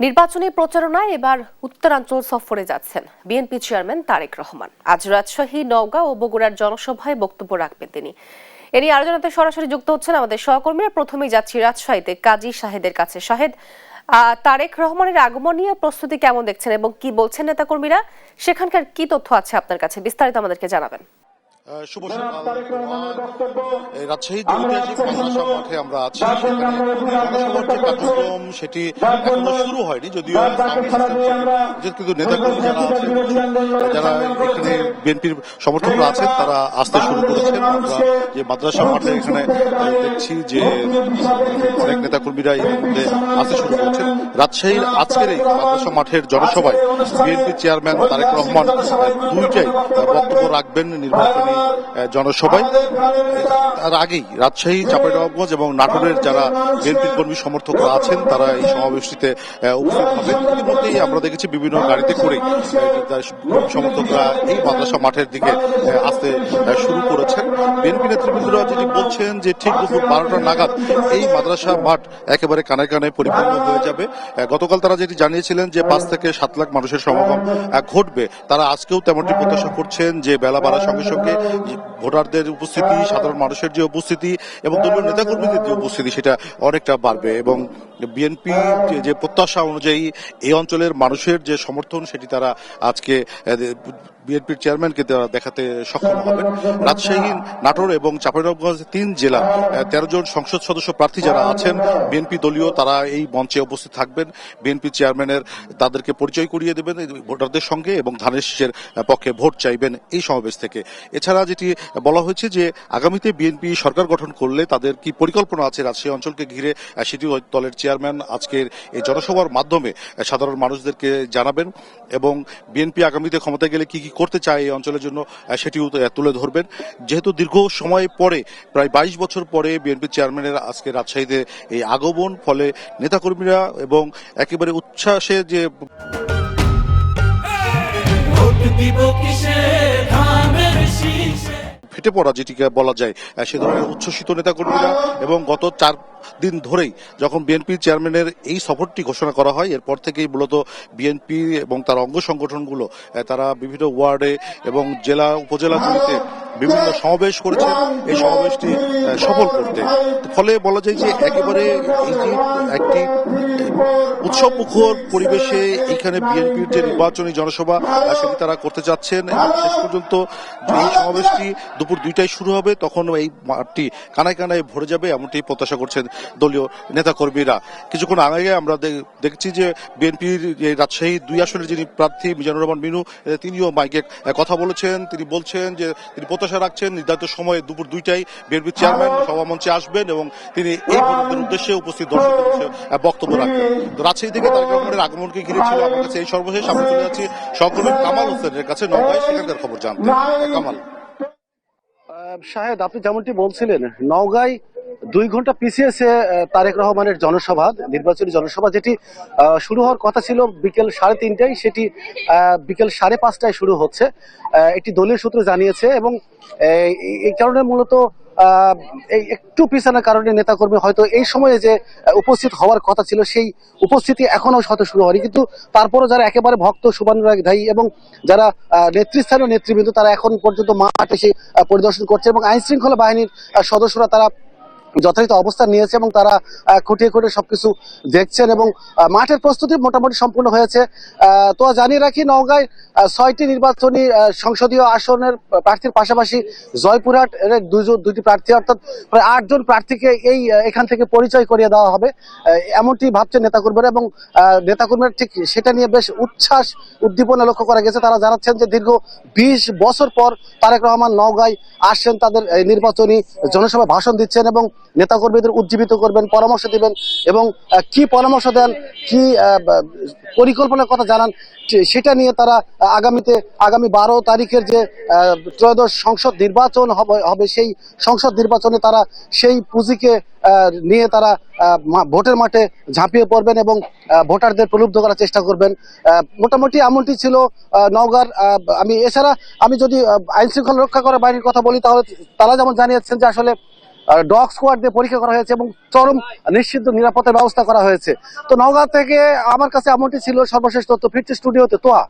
নির্বাচনী প্রচারণায় এবার উত্তরাঞ্চল সফরে যাচ্ছেন বিএনপি চেয়ারম্যান তারেক রহমান। আজ রাজশাহী, নওগাঁ ও বগুড়ার জনসভায় বক্তব্য রাখবেন তিনি। এ নিয়ে আরো জানাতে সরাসরি যুক্ত হচ্ছেন আমাদের সহকর্মীরা। প্রথমেই যাচ্ছি রাজশাহীতে কাজী শাহেদের কাছে। শাহেদ, তারেক রহমানের আগমন নিয়ে প্রস্তুতি কেমন দেখছেন এবং কি বলছেন নেতাকর্মীরা? সেখানকার কি তথ্য আছে আপনার কাছে, বিস্তারিত আমাদেরকে জানাবেন। শুভ সকাল। রাজশাহীর ঐতিহাসিক মাদ্রাসা মাঠে আমরা আছি। সেখানে জনসভার যে কার্যক্রম সেটি এখনো শুরু হয়নি, যদিও কিন্তু নেতাকর্মী যারা আছেন, যারা এখানে বিএনপির সমর্থকরা আছেন, তারা আসতে শুরু করেছেন। আমরা যে মাদ্রাসা মাঠে এখানে দেখছি যে অনেক নেতাকর্মীরা এর মধ্যে আসতে শুরু করেছেন। রাজশাহীর আজকের এই মাদ্রাসা মাঠের জনসভায় বিএনপি চেয়ারম্যান তারেক রহমান দুইটাই বক্তব্য রাখবেন নির্বাচনী জনসভায়। তার আগেই রাজশাহী, চাঁপাইনবাবগঞ্জ এবং নাটোরের যারা বিএনপির কর্মী সমর্থকরা আছেন তারা এই সমাবেশটিতে উপস্থিত হবেন। ইতিমধ্যেই আমরা দেখেছি বিভিন্ন গাড়িতে করে সমর্থকরা এই মাদ্রাসা মাঠের দিকে আসতে শুরু করেছেন। বিএনপি নেতৃবৃন্দরা যেটি বলছেন যে ঠিক দুপুর 12টা নাগাদ এই মাদ্রাসা মাঠ একেবারে কানে কানে পরিপূর্ণ হয়ে যাবে। গতকাল তারা যেটি জানিয়েছিলেন যে 5 থেকে 7 লাখ মানুষের সমাগম ঘটবে, তারা আজকেও তেমনটি প্রত্যাশা করছেন যে বেলা বাড়ার সঙ্গে সঙ্গে ভোটারদের উপস্থিতি, সাধারণ মানুষের যে উপস্থিতি এবং দলীয় নেতাকর্মীদের যে উপস্থিতি সেটা অনেকটা বাড়বে এবং বিএনপি যে প্রত্যাশা অনুযায়ী এই অঞ্চলের মানুষের যে সমর্থন সেটি তারা আজকে বিএনপির চেয়ারম্যানকে দেখাতে সক্ষম হবেন। রাজশাহী, নাটোর এবং চাঁপাইনবাবগঞ্জ 3 জেলা 13 জন সংসদ সদস্য প্রার্থী যারা আছেন বিএনপি দলীয়, তারা এই মঞ্চে উপস্থিত থাকবেন। বিএনপি চেয়ারম্যানের তাদেরকে পরিচয় করিয়ে দেবেন ভোটারদের সঙ্গে এবং ধানের শীষের পক্ষে ভোট চাইবেন এই সমাবেশ থেকে। এছাড়া যেটি বলা হয়েছে যে আগামীতে বিএনপি সরকার গঠন করলে তাদের কি পরিকল্পনা আছে রাজশাহী অঞ্চলকে ঘিরে, সেটি দলের চেয়ারম্যান আজকের এই জনসভার মাধ্যমে সাধারণ মানুষদেরকে জানাবেন এবং বিএনপি আগামীতে ক্ষমতায় গেলে কি কি করতে চায় এই অঞ্চলের জন্য সেটিও তুলে ধরবেন। যেহেতু দীর্ঘ সময় পরে, প্রায় 22 বছর পরে বিএনপি চেয়ারম্যানের আজকে রাজশাহীতে এই আগমন, ফলে নেতাকর্মীরা এবং একেবারে উচ্ছ্বাসে যে ফেটে পড়া যেটিকে বলা যায়, সে ধরনের উচ্ছ্বসিত নেতাকর্মীরা। এবং গত 4 দিন ধরেই যখন বিএনপি চেয়ারম্যানের এই সফরটি ঘোষণা করা হয়, এরপর থেকেই মূলত বিএনপি এবং তার অঙ্গ সংগঠনগুলো তারা বিভিন্ন ওয়ার্ডে এবং জেলা উপজেলাগুলিতে বিভিন্ন সমাবেশ করেছেন এই সমাবেশটি সফল করতে। ফলে বলা যায় যে একেবারে এই যে একটি উৎসব মুখর পরিবেশে এখানে বিএনপির যে নির্বাচনী জনসভা সেটি তারা করতে যাচ্ছেন। শেষ পর্যন্ত এই সমাবেশটি দুপুর 2টায় শুরু হবে, তখন এই মাঠটি কানায় কানায় ভরে যাবে এমনটি প্রত্যাশা করছেন দলীয় নেতাকর্মীরা। কিছুক্ষণ আগে আমরা দেখছি যে বিএনপির রাজশাহী 2 আসনের যিনি প্রার্থী মিজানুর রহমান মিনু, তিনিও মাইকে কথা বলেছেন। তিনি বলছেন যে তিনি প্রত্যাশা রাখছেন নির্ধারিত সময়ে দুপুর 2টায় বিএনপি চেয়ারম্যান সভামঞ্চে আসবেন এবং তিনি এই ভোটারদের উদ্দেশ্যে উপস্থিত দর্শকদের বক্তব্য রাখবেন। তো রাজশাহী থেকে তারেক রহমানের আগমনকে ঘিরে ছিল আমার কাছে এই সর্বশেষ। আমরা চলে যাচ্ছি সহকর্মী কামাল হোসেনের কাছে নওগাঁয়, সেখানকার খবর জানতে। কামাল। শাহেদ, আপনি যেমনটি বলছিলেন, নওগাঁয় 2 ঘন্টা পিছিয়েছে তারেক রহমানের জনসভা, নির্বাচনী জনসভা, যেটি শুরু হওয়ার কথা ছিল বিকেল 3:30টায়, সেটি বিকেল 5:30টায় শুরু হচ্ছে, একটি দলীয় সূত্র জানিয়েছে। এবং এই কারণে মূলত এই একটু পিছানোর কারণে নেতাকর্মী হয়তো এই সময়ে যে উপস্থিত হওয়ার কথা ছিল সেই উপস্থিতি এখনো হয়তো শুরু হয়নি, কিন্তু তারপরও যারা একেবারে ভক্ত শুভানুরাগী এবং যারা নেতৃস্থানীয় নেতৃবৃন্দ, তারা এখন পর্যন্ত মাঠে এসে পরিদর্শন করছে এবং আইন শৃঙ্খলা বাহিনীর সদস্যরা তারা যথাযথ অবস্থান নিয়েছে এবং তারা খুঁটিয়ে খুঁটিয়ে সবকিছু দেখছেন এবং মাঠের প্রস্তুতি মোটামুটি সম্পূর্ণ হয়েছে। তো জানিয়ে রাখি, নওগাঁয় 6টি নির্বাচনী সংসদীয় আসনের প্রার্থীর পাশাপাশি জয়পুরহাট এর 2টি প্রার্থী, অর্থাৎ প্রায় 8 জন প্রার্থীকে এখান থেকে পরিচয় করিয়ে দেওয়া হবে এমনটি ভাবছেন নেতাকর্মীরা। এবং নেতাকর্মীরা ঠিক সেটা নিয়ে বেশ উচ্ছ্বাস উদ্দীপনা লক্ষ্য করা গেছে। তারা জানাচ্ছেন যে দীর্ঘ 20 বছর পর তারেক রহমান নওগাঁয় আসছেন, তাদের নির্বাচনী জনসভায় ভাষণ দিচ্ছেন এবং নেতাকর্মীদের উজ্জীবিত করবেন, পরামর্শ দিবেন এবং কি পরামর্শ দেন, কি পরিকল্পনার কথা জানান, সেটা নিয়ে তারা আগামী 12 তারিখের যে ত্রয়োদশ সংসদ নির্বাচন হবে সেই সংসদ নির্বাচনে তারা সেই পুঁজিকে নিয়ে তারা ভোটের মাঠে ঝাঁপিয়ে পড়বেন এবং ভোটারদের প্রলুব্ধ করার চেষ্টা করবেন। মোটামুটি এমনটি ছিল নওগাঁর। এছাড়া আমি যদি আইন শৃঙ্খলা রক্ষা করা বাহিনীর কথা বলি, তাহলে তারা যেমন জানিয়েছেন যে আসলে ডগ স্কোয়াড দিয়ে পরীক্ষা করা হয়েছে এবং চরম নিশ্চিত নিরাপত্তার ব্যবস্থা করা হয়েছে। তো নওগাঁ থেকে আমার কাছে এমনটি ছিল সর্বশেষ তথ্য। ফিরছি স্টুডিওতে। তোয়া।